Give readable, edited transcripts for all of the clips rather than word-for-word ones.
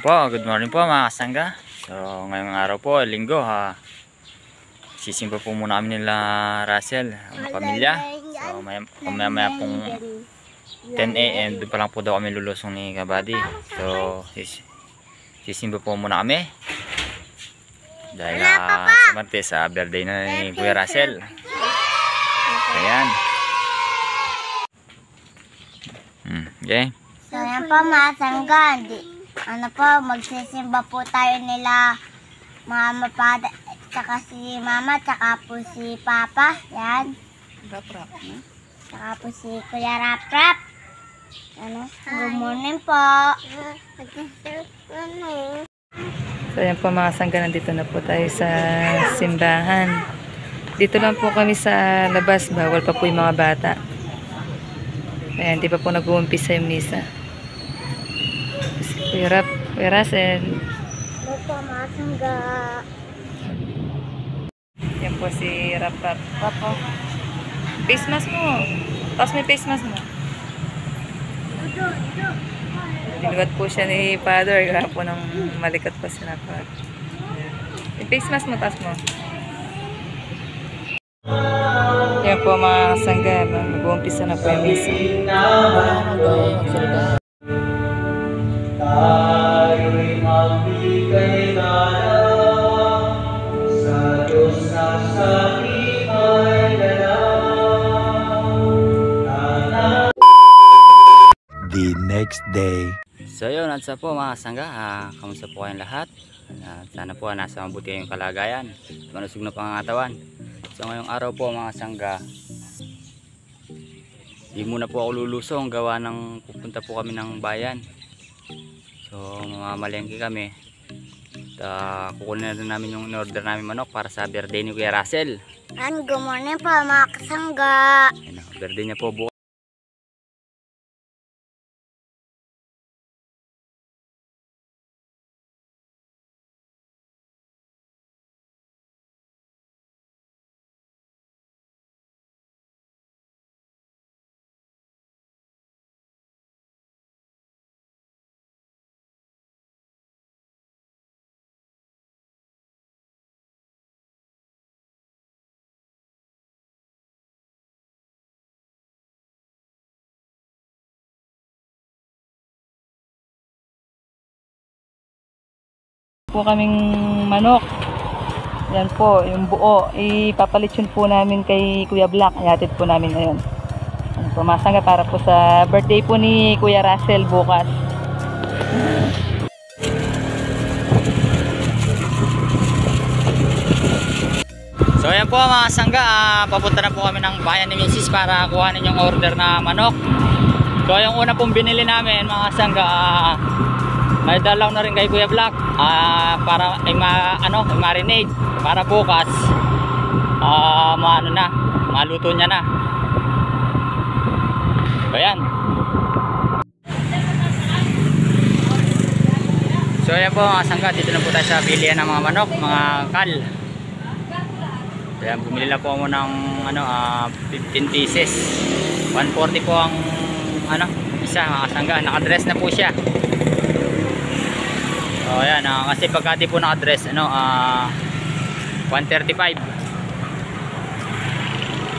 po, good morning po mga kasangga. So ngayong araw po, linggo ha. Sisimba po muna kami nila Russell, ang pamilya. So maya pong 10 AM, doon pa lang po daw kami lulusong ni Kabady. So sisimba po muna kami. Dahil sa Martes, sa birthday na ni Kuya Russell. Ayan. Okay. So yan po mga sangga, ano po, magsisimba po tayo nila mama, pada, tsaka si mama, tsaka po si papa, yan. Rap-rap, no? Tsaka po si Kuya Rap-Rap. Ano? Good morning po. So yan po mga sangga, nandito na po tayo sa simbahan. Dito lang po kami sa labas, bawal pa po yung mga bata. Ayan, di pa po nag-uumpisa yung misa. Kuya Russell. Hello po mga sangga. Yan po si Rap-Rap. Papo. Face mask mo. Tapos may face mask mo. Dinuwat po siya ni Father. Kaya po nang malikat po si Rap-Rap. Yung face mask mo, tapos mo. Yan po mga sangga. Nag-uumpisa na po yung misa. Tayo'y magbigay galang sa Diyos na sa ating ay dalang. The next day. So yun, at sa po mga sangga, kamusta po kayong lahat? Sana po nasa mabuti kayong kalagayan, manusog na pangangatawan. So ngayong araw po mga sangga, di muna po ako lulusong, gawa ng pupunta po kami ng bayan. So mamamalengke kami. Kukunin na rin namin yung in-order namin manok para sa birthday ni Kuya Russell. And good morning po mga kasangga. Ayan, birthday niya po bukas. Po kaming manok. Yan po, yung buo. Ipapalit yun po namin kay Kuya Black. Ihatid po namin ngayon. Yan po, mga sangga, para po sa birthday po ni Kuya Russell bukas. So ayan po mga sangga, papunta na po kami ng bayan ni Mrs. para kuhanin yung order na manok. So yung una pong binili namin mga sangga, may dalaw na rin kay Kuya Black para marinate para bukas maluto niya na. So ayan. So ayan po mga sangga, dito na po tayo sa bilihan ng mga manok, mga kal. Ayan, bumili na po ako ng 15 pieces. 140 po ang isa mga sangga. Naka-dress na po siya. So ayan, kasi pagka di po naka-dress 135.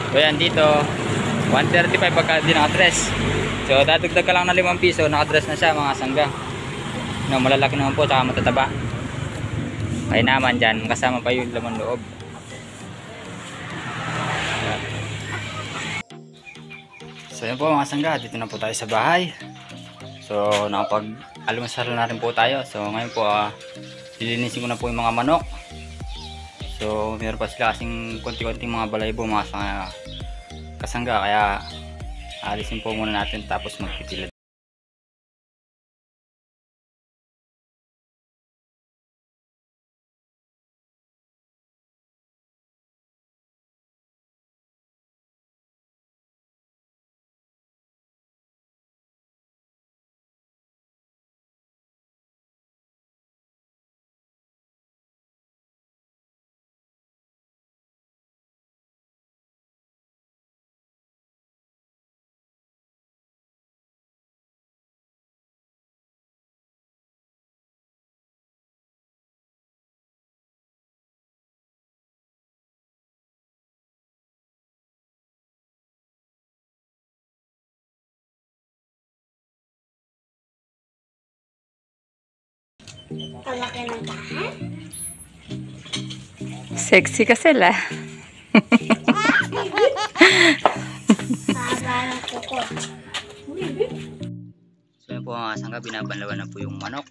So ayan dito 135 pagka di naka-dress. So dadagdag ka lang ng 5 piso, naka-dress na siya mga sangga. Malalaki naman po, saka matataba. Kaya naman dyan, kasama pa yung laman loob. So yun po mga sangga, dito na po tayo sa bahay. So nakapag-almusal na rin po tayo. So ngayon po lilinisin ko na po yung mga manok. So meron pa sila kasing konti-konting mga balaybo mga kasangga, kaya alisin po muna natin tapos magpipilad. Kalaki ng tahan. Sexy ka sila. Haba ng kuko. So yun po mga kasangga, binabanlawan na po yung manok.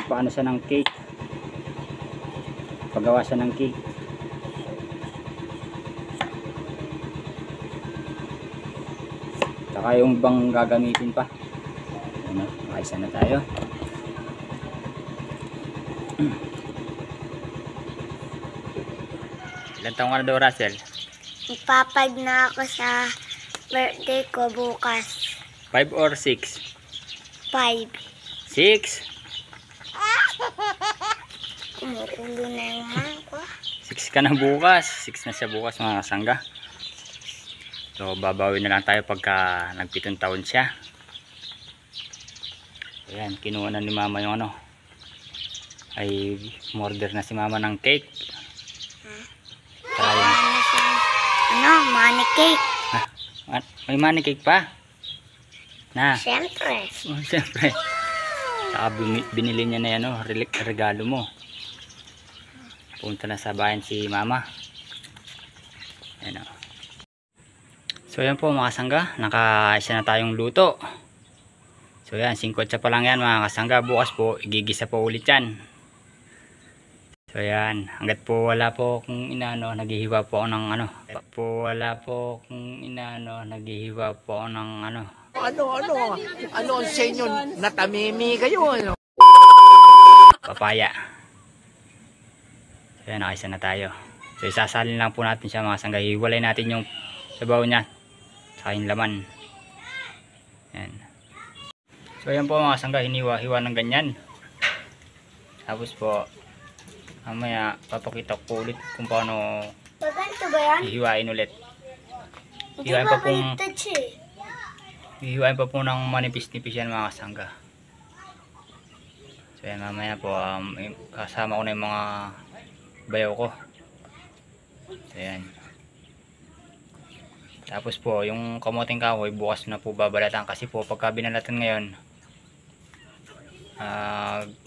Paano siya ng cake, paggawa siya ng cake. Saka yung bang gagamitin pa. Ano, makaisa na tayo. Ilan taong ka na daw, Russell? Ipapag na ako sa birthday ko bukas. 5 or 6? 5. 6? Kumukulo na yung mga ko. 6 ka na bukas. 6 na siya bukas mga kasangga. So babawi na lang tayo pagka nag-7 taon siya. Ayan, kinuha na ni mama yung ano. Ay order na si mama ng cake. Tayo. Money cake. May money cake pa? Na. Siyempre. Oh, siyempre. Saka binili niya na yan, regalo mo. Punta na sa bayan si mama. Ayan, oh. So yan po mga kasangga, naka-isa na tayong luto. So yan, 5 pa lang yan mga kasangga. Bukas po, igigisa po ulit yan. So yan, hanggat po wala po kung inaano, naghihiwa po ako ng ano. Naghihiwa po ako ng ano. Ano ang sa inyo? Natamimi kayo, ano? Papaya. So yan, nakaisa na tayo. So isasalin lang po natin siya mga kasangga. Hiwalay natin yung sabaw niya sa yung laman. Yan. So yan po mga kasangga, hiniwa-hiwa ng ganyan. Tapos po mamaya papakita ko po ulit kung paano Ganito ba yan? hihiwain ulit. Hindi Hihiwain ba pa pong vintage eh? hihiwain pa po ng manipis-nipis yan mga kasangga. So yan, mamaya po kasama ko na yung mga bayaw ko. So yan. Tapos po yung kamoting kahoy bukas na po babalatan kasi po pagka binalatan ngayon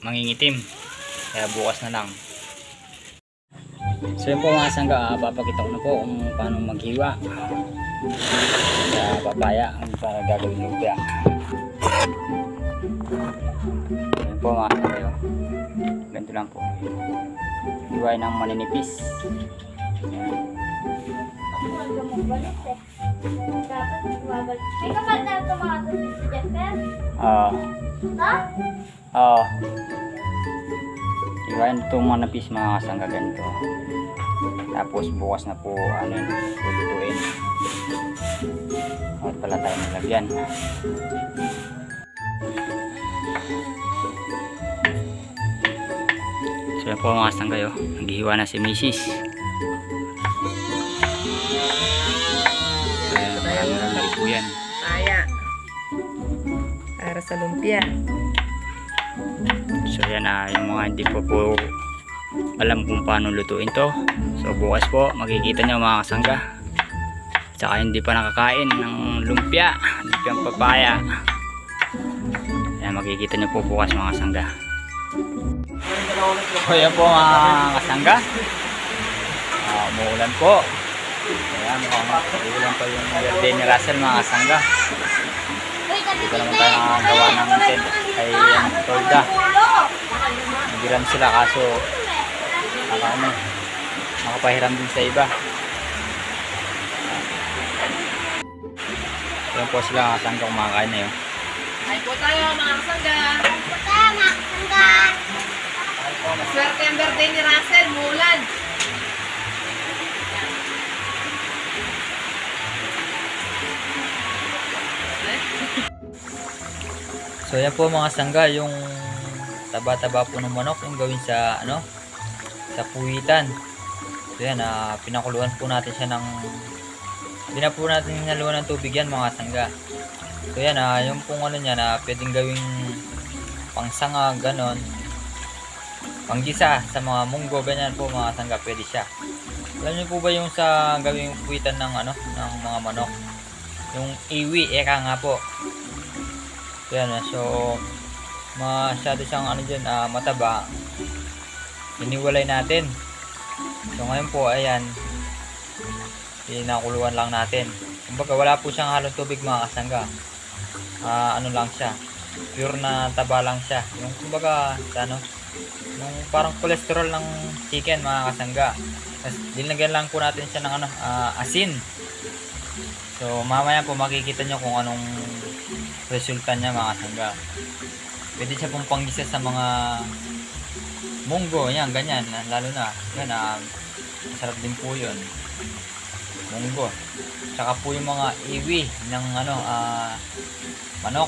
mangingitim, kaya bukas na lang. So yun po mga kasangga, papakita ko na po kung paano maghiwa sa papaya para gagawin lumpia. Yun po mga kasangga, ganito lang po, hiwain ng maninipis. Yan. May kapal na ito mga sa Jeffer? Ha? Oo. Iwain itong manapis mga kasangga ganito. Tapos bukas na po lulutuin. At pala tayo nilagyan. So yan po mga kasangga yun. Naghihiwa na si Mrs. Marami po yan. Kaya. Para sa lumpia. So yan yung mga hindi po alam kung paano lutuin to. So bukas po makikita nyo mga kasangga. Tsaka hindi pa nakakain ng lumpiang papaya. Yan, makikita nyo po bukas mga kasangga. So yan po mga kasangga. Umuulan po. Ayan, mukhang umuulan pa yung birthday ni Russell mga kasangga. Dito naman tayo nakagawa ng tent kay Tolda. Nagiram sila kaso nakapahiram din sa iba. Ayan po sila mga kasangga kumakain na yun. Ay po tayo mga kasangga. Tama, hanggang. Swerte ang birthday ni Russell, mulan. So yan po mga sangga, yung taba-taba po ng manok yung gawin sa sa puwitan. So yan, pinakuluan po natin siya ng hinaluan ng tubig yan mga sangga. So yan, yung pong niya na pwedeng gawing pangsanga ganon, panggisa sa mga munggo ganyan po mga sangga, pwede siya. Alam niyo po ba yung sa gawing puwitan ng ng mga manok, yung iwi eka nga po. So yan, so masyado siyang dyan, mataba, hiniwalay natin. So ngayon po ayan, pinakuluan lang natin. Kumbaga wala po siyang halong tubig mga kasangga. Lang siya, pure na taba lang siya. Yung kumbaga yung parang cholesterol ng chicken mga kasangga. Tapos dinagyan lang po natin siya ng asin. So mamaya po makikita nyo kung anong resulta niya mga kasangga. Pwede siya pong panggisa sa mga munggo, yan, ganyan, lalo na yan, masarap din po yun, munggo. Tsaka po yung mga iwi ng manok.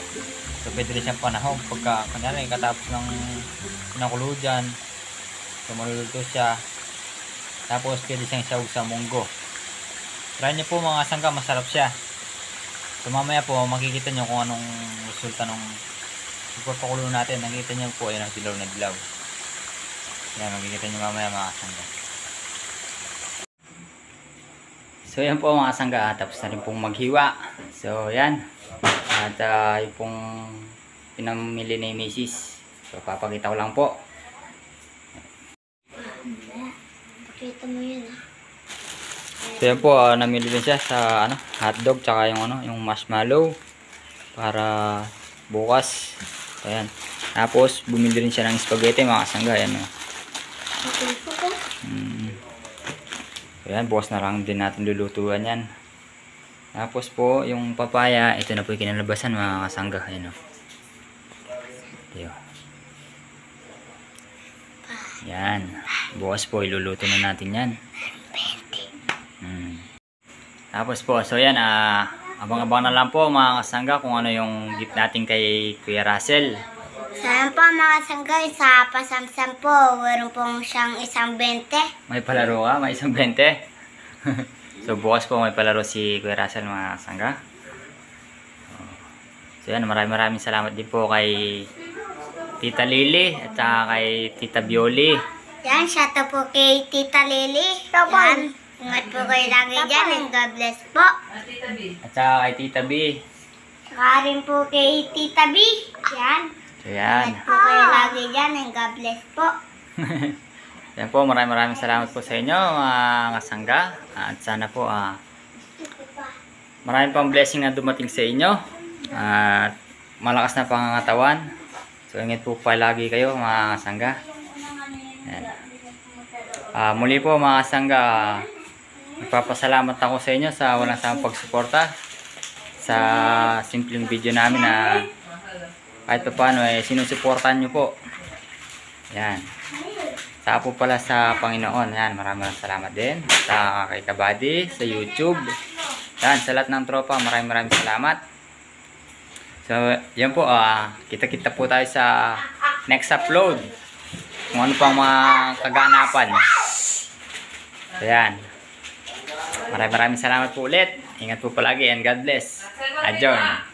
So pwede rin siyang panahog pagka kanyari katapos ng pinakulo dyan. So maluluto siya. Tapos pwede siyang sahog sa munggo. Try nyo po mga kasangga, masarap siya. So mamaya po makikita nyo kung anong resulta nung pagpapakulo natin. Nakikita nyo po ayun ang dilaw na dilaw. Yan, makikita nyo mamaya mga kasangga. So yan po mga kasangga, tapos na rin pong maghiwa. So yan, at yung pong pinamili ni Mrs. So papakita ko lang po. Pakita mo yun So yan po, namili din siya sa ano, hotdog tsaka yung ano, yung marshmallow para bukas. So yan. Tapos bumili rin siya ng spaghetti mga kasangga, yan oh. So yan, bukas na lang din natin lulutuan yan. Tapos po yung papaya, ito na po yung kinalabasan mga kasangga, yan oh. Ito. Yan. Bukas po iluluto na natin yan. Tapos po, so yan, abang-abang na lang po mga kasangga kung ano yung gift natin kay Kuya Russell. Saan po mga sanggay, sa pasamsam po, meron pong siyang 1.20. May palaro ka? May 1.20? So bukas po may palaro si Kuya Russell mga kasangga. So yan, maraming salamat din po kay Tita Lily at kay Tita Bioli. Yan, shout out po kay Tita Lily. Yan, ingat po kayo lagi dyan and God bless po. At kay Tita B. Saka rin po kay Tita B. Yan, So yan. ingat po kayo lagi dyan and God bless po. Yan po, maraming salamat po sa inyo mga kasangga. At sana po maraming pang blessing na dumating sa inyo. At malakas na pangangatawan. So ingat po palagi kayo mga kasangga. Yan. Muli po mga kasangga, nagpapasalamat ako sa inyo sa walang samang pagsuporta sa simpleng video namin na kahit pa paano sinusuportahan nyo po. Yan. Saka po pala sa Panginoon. Yan, maraming salamat din. Sa kay Kabady, sa YouTube. Yan, sa lahat ng tropa, maraming salamat. So, yan po, kita-kita po tayo sa next upload. Kung ano pang mga kaganapan. So, yan. Maraming salamat po ulit. Ingat po palagi and God bless. Adyon.